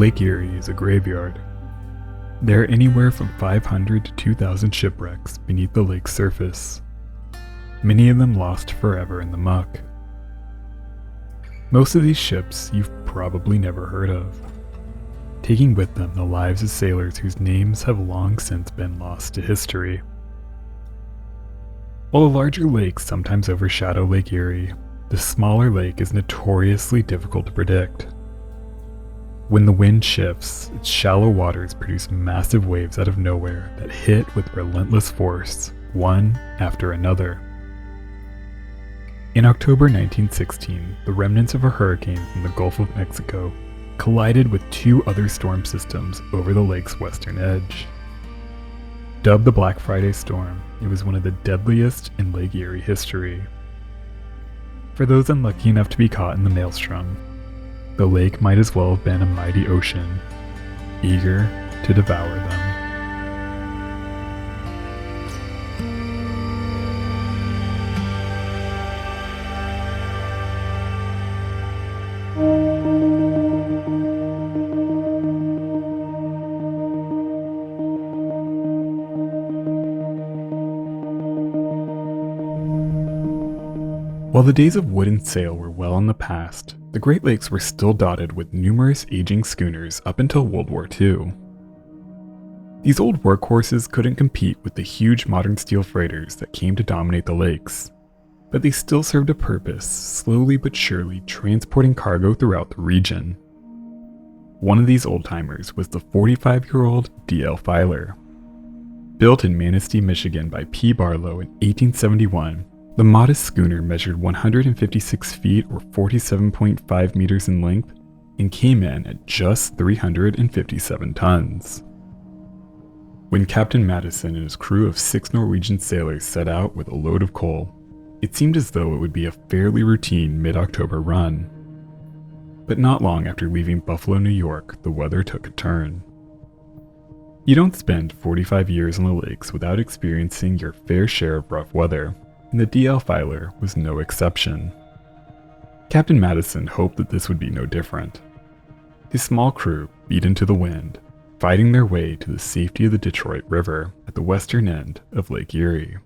Lake Erie is a graveyard. There are anywhere from 500 to 2,000 shipwrecks beneath the lake's surface, many of them lost forever in the muck. Most of these ships you've probably never heard of, taking with them the lives of sailors whose names have long since been lost to history. While the larger lakes sometimes overshadow Lake Erie, the smaller lake is notoriously difficult to predict. When the wind shifts, its shallow waters produce massive waves out of nowhere that hit with relentless force, one after another. In October 1916, the remnants of a hurricane from the Gulf of Mexico collided with two other storm systems over the lake's western edge. Dubbed the Black Friday Storm, it was one of the deadliest in Lake Erie history. For those unlucky enough to be caught in the maelstrom, the lake might as well have been a mighty ocean, eager to devour them. While the days of wooden sail were well in the past, the Great Lakes were still dotted with numerous aging schooners up until World War II. These old workhorses couldn't compete with the huge modern steel freighters that came to dominate the lakes, but they still served a purpose, slowly but surely transporting cargo throughout the region. One of these old-timers was the 45-year-old D.L. Filer. Built in Manistee, Michigan by P. Barlow in 1871, the modest schooner measured 156 feet or 47.5 meters in length and came in at just 357 tons. When Captain Madison and his crew of 6 Norwegian sailors set out with a load of coal, it seemed as though it would be a fairly routine mid-October run. But not long after leaving Buffalo, New York, the weather took a turn. You don't spend 45 years on the lakes without experiencing your fair share of rough weather, and the D.L. Filer was no exception. Captain Madison hoped that this would be no different. His small crew beat into the wind, fighting their way to the safety of the Detroit River at the western end of Lake Erie.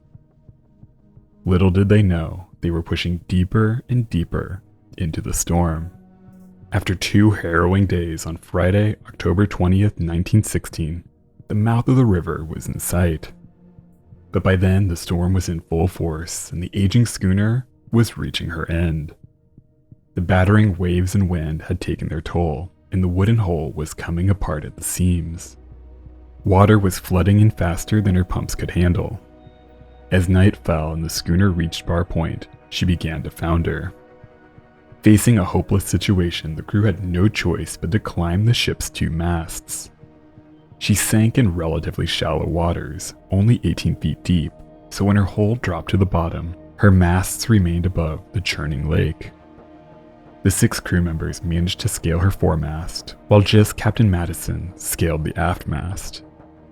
Little did they know, they were pushing deeper and deeper into the storm. After 2 harrowing days on Friday, October 20th, 1916, the mouth of the river was in sight. But by then, the storm was in full force, and the aging schooner was reaching her end. The battering waves and wind had taken their toll, and the wooden hull was coming apart at the seams. Water was flooding in faster than her pumps could handle. As night fell and the schooner reached Bar Point, she began to founder. Facing a hopeless situation, the crew had no choice but to climb the ship's 2 masts. She sank in relatively shallow waters, only 18 feet deep, so when her hull dropped to the bottom, her masts remained above the churning lake. The 6 crew members managed to scale her foremast, while just Captain Madison scaled the aft mast.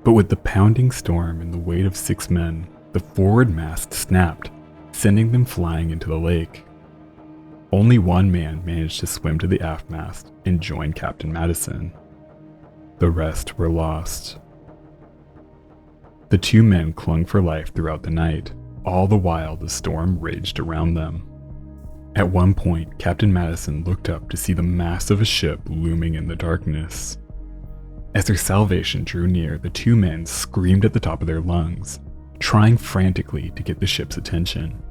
But with the pounding storm and the weight of 6 men, the forward mast snapped, sending them flying into the lake. Only one man managed to swim to the aft mast and join Captain Madison. The rest were lost. The 2 men clung for life throughout the night, all the while the storm raged around them. At one point, Captain Madison looked up to see the mass of a ship looming in the darkness. As their salvation drew near, the 2 men screamed at the top of their lungs, trying frantically to get the ship's attention.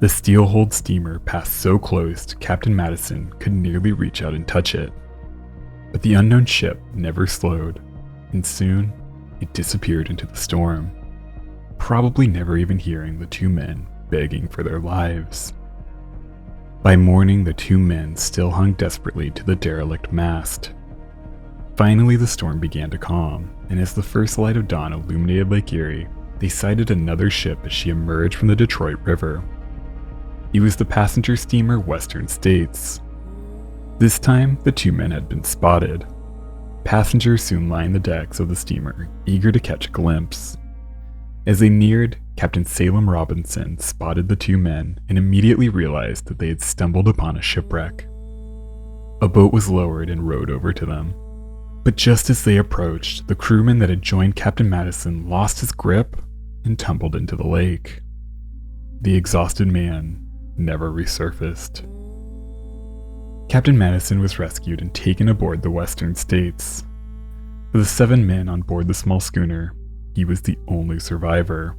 The steel-hulled steamer passed so close, Captain Madison could nearly reach out and touch it. But the unknown ship never slowed, and soon it disappeared into the storm, probably never even hearing the 2 men begging for their lives. By morning, the 2 men still hung desperately to the derelict mast. Finally, the storm began to calm, and as the first light of dawn illuminated Lake Erie, they sighted another ship as she emerged from the Detroit River. It was the passenger steamer Western States. This time, the 2 men had been spotted. Passengers soon lined the decks of the steamer, eager to catch a glimpse. As they neared, Captain Salem Robinson spotted the 2 men and immediately realized that they had stumbled upon a shipwreck. A boat was lowered and rowed over to them. But just as they approached, the crewman that had joined Captain Madison lost his grip and tumbled into the lake. The exhausted man never resurfaced. Captain Madison was rescued and taken aboard the Western States. For the 7 men on board the small schooner, he was the only survivor.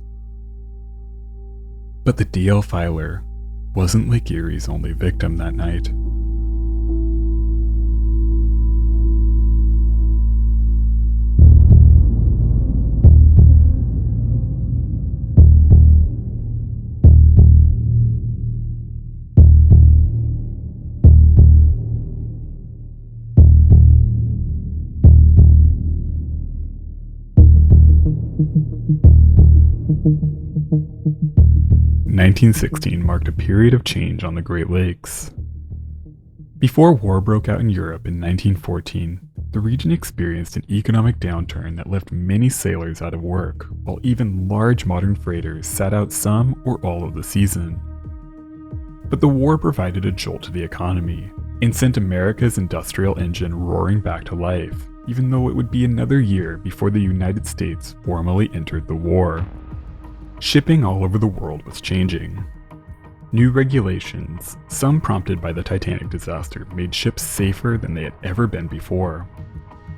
But the DL Filer wasn't Lake Erie's only victim that night. In 1916 marked a period of change on the Great Lakes. Before war broke out in Europe in 1914, the region experienced an economic downturn that left many sailors out of work, while even large modern freighters sat out some or all of the season. But the war provided a jolt to the economy and sent America's industrial engine roaring back to life, even though it would be another year before the United States formally entered the war. Shipping all over the world was changing. New regulations, some prompted by the Titanic disaster, made ships safer than they had ever been before.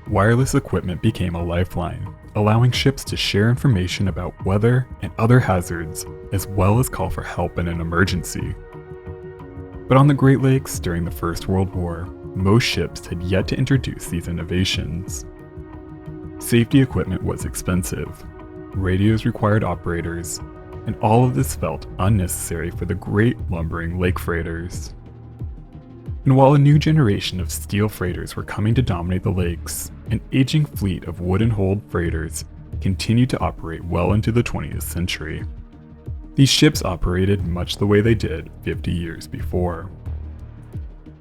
Wireless equipment became a lifeline, allowing ships to share information about weather and other hazards, as well as call for help in an emergency. But on the Great Lakes during the First World War, most ships had yet to introduce these innovations. Safety equipment was expensive. Radios required operators, and all of this felt unnecessary for the great lumbering lake freighters. And while a new generation of steel freighters were coming to dominate the lakes, an aging fleet of wooden-hulled freighters continued to operate well into the 20th century. These ships operated much the way they did 50 years before.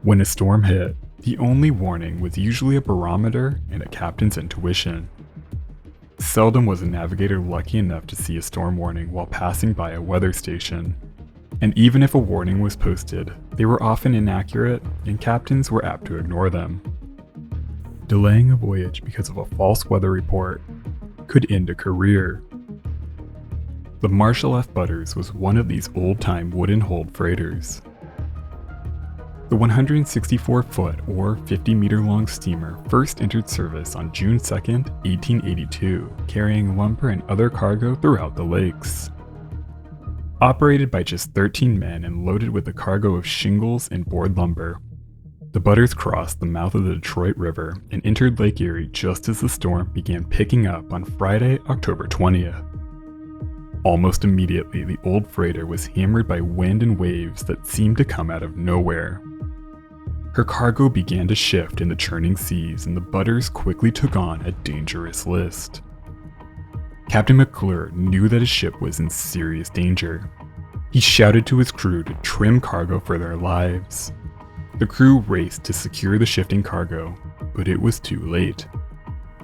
When a storm hit, the only warning was usually a barometer and a captain's intuition. Seldom was a navigator lucky enough to see a storm warning while passing by a weather station. And even if a warning was posted, they were often inaccurate and captains were apt to ignore them. Delaying a voyage because of a false weather report could end a career. The Marshall F. Butters was one of these old-time wooden-hulled freighters. The 164-foot or 50-meter-long steamer first entered service on June 2, 1882, carrying lumber and other cargo throughout the lakes. Operated by just 13 men and loaded with a cargo of shingles and board lumber, the Butters crossed the mouth of the Detroit River and entered Lake Erie just as the storm began picking up on Friday, October 20th. Almost immediately, the old freighter was hammered by wind and waves that seemed to come out of nowhere. Her cargo began to shift in the churning seas, and the Butters quickly took on a dangerous list. Captain McClure knew that his ship was in serious danger. He shouted to his crew to trim cargo for their lives. The crew raced to secure the shifting cargo, but it was too late.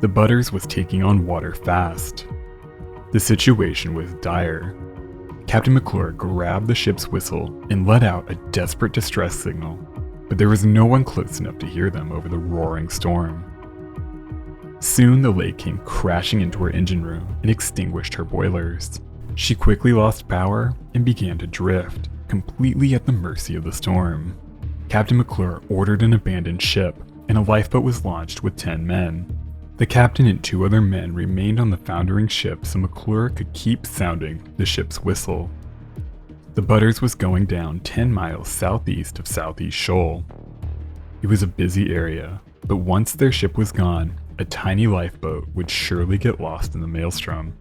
The Butters was taking on water fast. The situation was dire. Captain McClure grabbed the ship's whistle and let out a desperate distress signal, but there was no one close enough to hear them over the roaring storm. Soon the lake came crashing into her engine room and extinguished her boilers. She quickly lost power and began to drift, completely at the mercy of the storm. Captain McClure ordered an abandoned ship, and a lifeboat was launched with 10 men. The captain and 2 other men remained on the foundering ship so McClure could keep sounding the ship's whistle. The Butters was going down 10 miles southeast of Southeast Shoal. It was a busy area, but once their ship was gone, a tiny lifeboat would surely get lost in the maelstrom.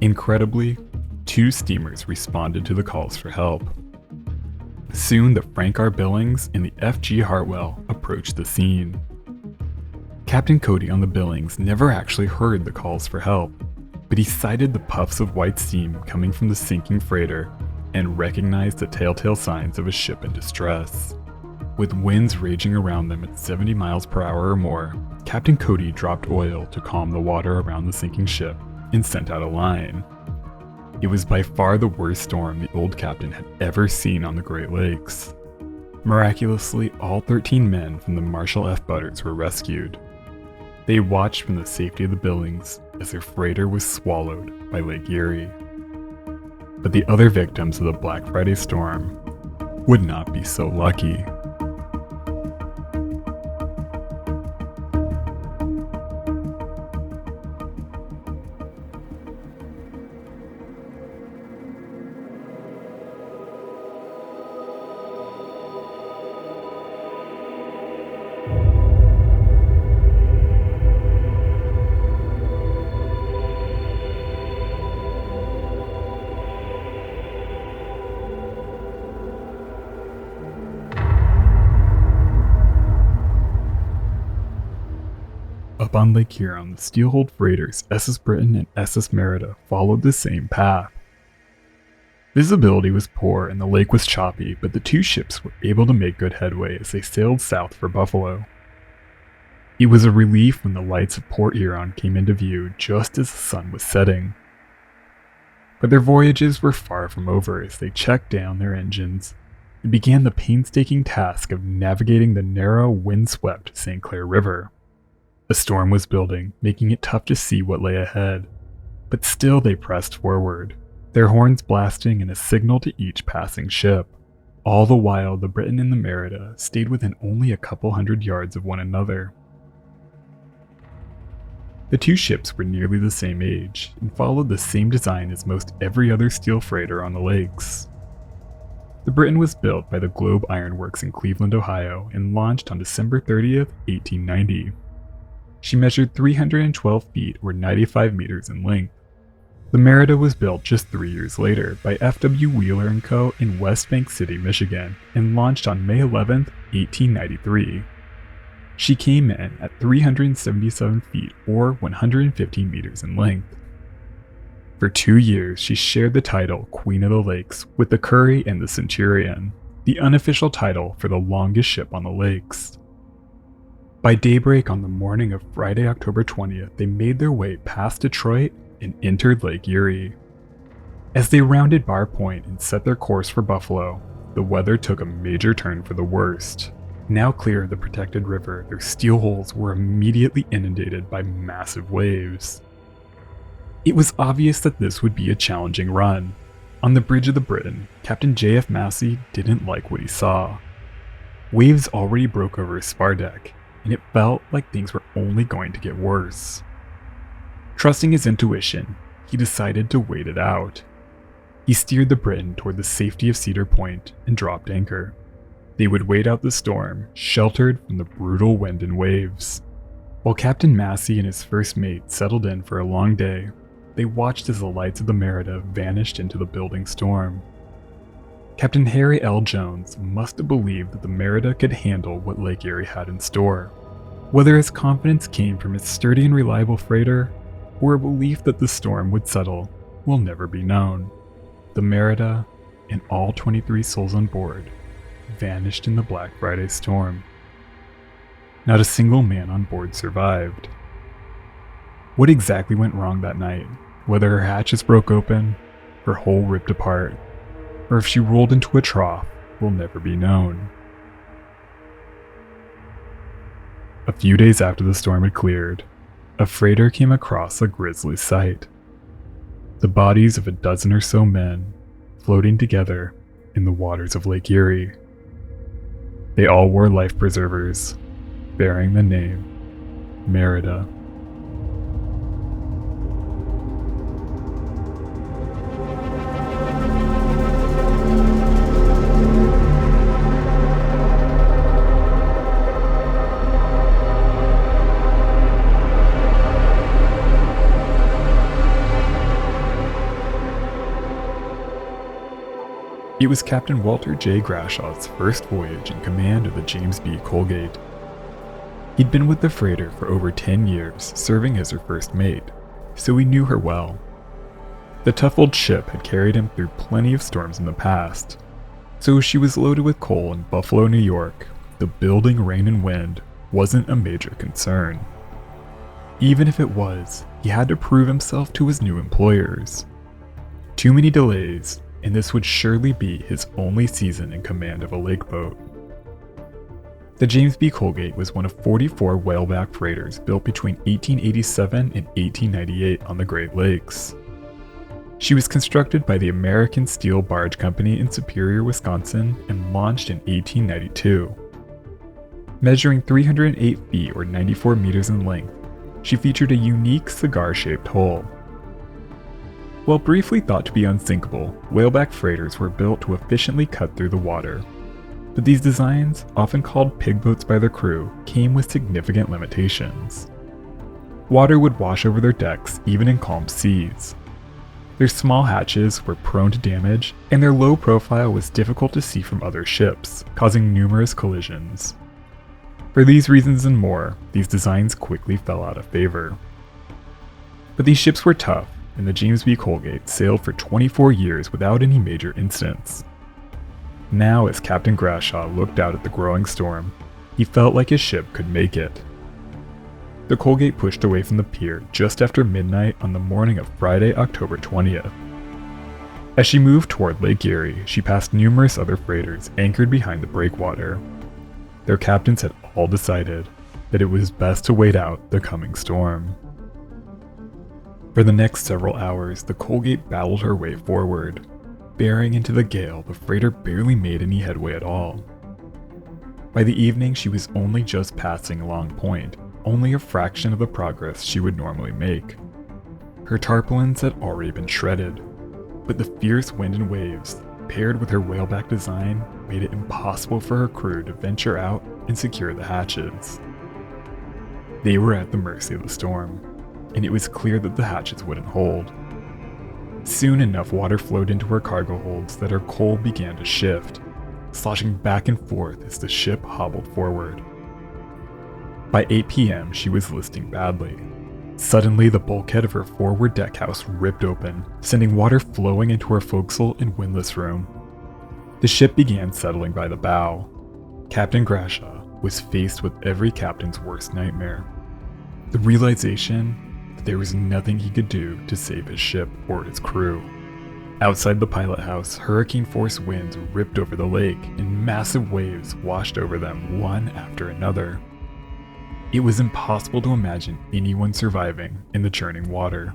Incredibly, 2 steamers responded to the calls for help. Soon the Frank R. Billings and the F.G. Hartwell approached the scene. Captain Cody on the Billings never actually heard the calls for help, but he sighted the puffs of white steam coming from the sinking freighter and recognized the telltale signs of a ship in distress. With winds raging around them at 70 miles per hour or more, Captain Cody dropped oil to calm the water around the sinking ship and sent out a line. It was by far the worst storm the old captain had ever seen on the Great Lakes. Miraculously, all 13 men from the Marshall F. Butters were rescued. They watched from the safety of the buildings as their freighter was swallowed by Lake Erie. But the other victims of the Black Friday storm would not be so lucky. Up on Lake Huron, the steel-hulled freighters SS Britain and SS Merida followed the same path. Visibility was poor and the lake was choppy, but the two ships were able to make good headway as they sailed south for Buffalo. It was a relief when the lights of Port Huron came into view just as the sun was setting. But their voyages were far from over as they checked down their engines and began the painstaking task of navigating the narrow, windswept St. Clair River. A storm was building, making it tough to see what lay ahead, but still they pressed forward, their horns blasting in a signal to each passing ship. All the while, the Britain and the Merida stayed within only a couple hundred yards of one another. The two ships were nearly the same age and followed the same design as most every other steel freighter on the lakes. The Britain was built by the Globe Iron Works in Cleveland, Ohio, and launched on December 30th, 1890. She measured 312 feet or 95 meters in length. The Merida was built just 3 years later by F.W. Wheeler & Co. in West Bank City, Michigan, and launched on May 11, 1893. She came in at 377 feet or 115 meters in length. For 2 years, she shared the title Queen of the Lakes with the Curry and the Centurion, the unofficial title for the longest ship on the lakes. By daybreak on the morning of Friday, October 20th, they made their way past Detroit and entered Lake Erie. As they rounded Bar Point and set their course for Buffalo, the weather took a major turn for the worst. Now clear of the protected river, their steel hulls were immediately inundated by massive waves. It was obvious that this would be a challenging run. On the bridge of the Britain, Captain J.F. Massey didn't like what he saw. Waves already broke over his spar deck, and it felt like things were only going to get worse. Trusting his intuition, he decided to wait it out. He steered the Britain toward the safety of Cedar Point and dropped anchor. They would wait out the storm, sheltered from the brutal wind and waves. While Captain Massey and his first mate settled in for a long day, they watched as the lights of the Merida vanished into the building storm. Captain Harry L. Jones must have believed that the Merida could handle what Lake Erie had in store. Whether his confidence came from its sturdy and reliable freighter, or a belief that the storm would settle, will never be known. The Merida, and all 23 souls on board, vanished in the Black Friday storm. Not a single man on board survived. What exactly went wrong that night, whether her hatches broke open, her hull ripped apart, or if she rolled into a trough, will never be known. A few days after the storm had cleared, a freighter came across a grisly sight. The bodies of a dozen or so men floating together in the waters of Lake Erie. They all wore life preservers, bearing the name Merida. It was Captain Walter J. Grashaw's first voyage in command of the James B. Colgate. He'd been with the freighter for over 10 years, serving as her first mate, so he knew her well. The tough old ship had carried him through plenty of storms in the past, so as she was loaded with coal in Buffalo, New York, the building rain and wind wasn't a major concern. Even if it was, he had to prove himself to his new employers. Too many delays, and this would surely be his only season in command of a lake boat. The James B. Colgate was one of 44 whaleback freighters built between 1887 and 1898 on the Great Lakes. She was constructed by the American Steel Barge Company in Superior, Wisconsin, and launched in 1892. Measuring 308 feet or 94 meters in length, she featured a unique cigar-shaped hull. While briefly thought to be unsinkable, whaleback freighters were built to efficiently cut through the water. But these designs, often called pig boats by their crew, came with significant limitations. Water would wash over their decks even in calm seas. Their small hatches were prone to damage, and their low profile was difficult to see from other ships, causing numerous collisions. For these reasons and more, these designs quickly fell out of favor. But these ships were tough, and the James B. Colgate sailed for 24 years without any major incidents. Now, as Captain Grashaw looked out at the growing storm, he felt like his ship could make it. The Colgate pushed away from the pier just after midnight on the morning of Friday, October 20th. As she moved toward Lake Erie, she passed numerous other freighters anchored behind the breakwater. Their captains had all decided that it was best to wait out the coming storm. For the next several hours, the Colgate battled her way forward. Bearing into the gale, the freighter barely made any headway at all. By the evening, she was only just passing Long Point, only a fraction of the progress she would normally make. Her tarpaulins had already been shredded, but the fierce wind and waves, paired with her whaleback design, made it impossible for her crew to venture out and secure the hatches. They were at the mercy of the storm, and it was clear that the hatches wouldn't hold. Soon enough water flowed into her cargo holds that her coal began to shift, sloshing back and forth as the ship hobbled forward. By 8 p.m., she was listing badly. Suddenly, the bulkhead of her forward deckhouse ripped open, sending water flowing into her forecastle and windlass room. The ship began settling by the bow. Captain Grashaw was faced with every captain's worst nightmare. The realization there was nothing he could do to save his ship or its crew. Outside the pilot house, hurricane-force winds ripped over the lake, and massive waves washed over them one after another. It was impossible to imagine anyone surviving in the churning water.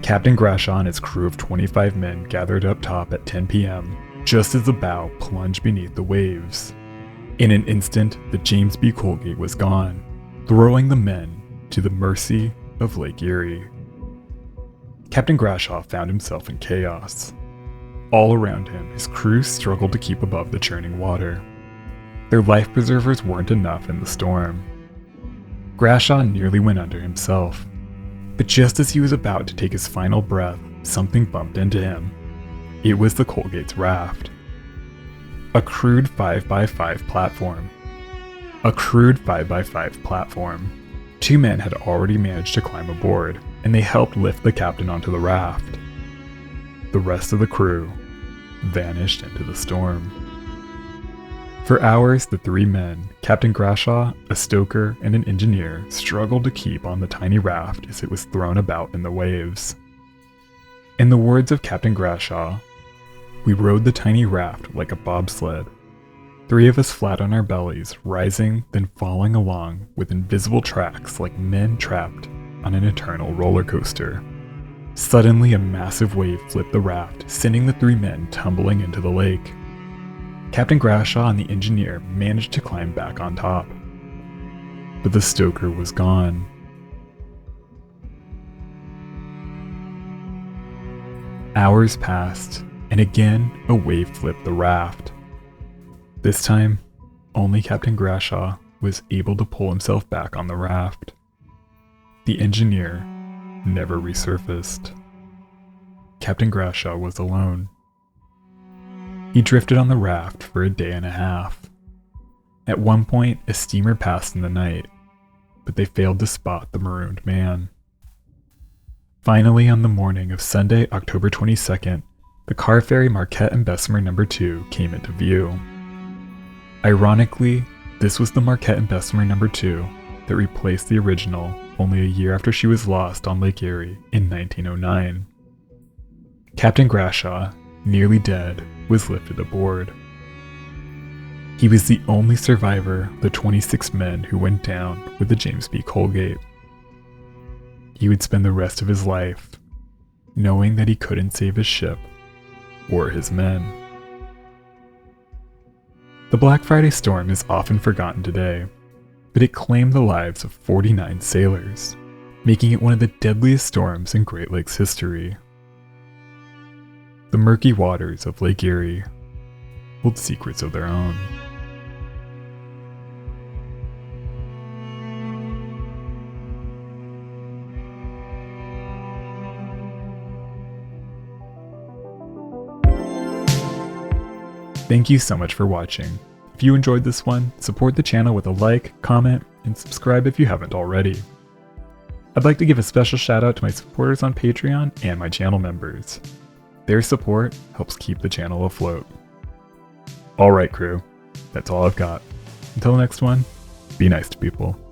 Captain Grashaw and his crew of 25 men gathered up top at 10 p.m., just as the bow plunged beneath the waves. In an instant, the James B. Colgate was gone, throwing the men to the mercy of Lake Erie. Captain Grashaw found himself in chaos. All around him, his crew struggled to keep above the churning water. Their life preservers weren't enough in the storm. Grashaw nearly went under himself, but just as he was about to take his final breath, something bumped into him. It was the Colgate's raft. A crude 5x5 platform. Two men had already managed to climb aboard, and they helped lift the captain onto the raft. The rest of the crew vanished into the storm. For hours, the three men, Captain Grashaw, a stoker, and an engineer, struggled to keep on the tiny raft as it was thrown about in the waves. In the words of Captain Grashaw, "We rode the tiny raft like a bobsled. Three of us flat on our bellies, rising, then falling along with invisible tracks like men trapped on an eternal roller coaster. Suddenly, a massive wave flipped the raft, sending the three men tumbling into the lake. Captain Grashaw and the engineer managed to climb back on top, but the stoker was gone. Hours passed, and again a wave flipped the raft. This time, only Captain Grashaw was able to pull himself back on the raft. The engineer never resurfaced. Captain Grashaw was alone. He drifted on the raft for a day and a half. At one point, a steamer passed in the night, but they failed to spot the marooned man. Finally, on the morning of Sunday, October 22nd, the car ferry Marquette and Bessemer No. 2 came into view. Ironically, this was the Marquette and Bessemer No. 2 that replaced the original only a year after she was lost on Lake Erie in 1909. Captain Grashaw, nearly dead, was lifted aboard. He was the only survivor of the 26 men who went down with the James B. Colgate. He would spend the rest of his life knowing that he couldn't save his ship or his men. The Black Friday storm is often forgotten today, but it claimed the lives of 49 sailors, making it one of the deadliest storms in Great Lakes history. The murky waters of Lake Erie hold secrets of their own. Thank you so much for watching. If you enjoyed this one, support the channel with a like, comment, and subscribe if you haven't already. I'd like to give a special shout out to my supporters on Patreon and my channel members. Their support helps keep the channel afloat. Alright crew, that's all I've got. Until the next one, be nice to people.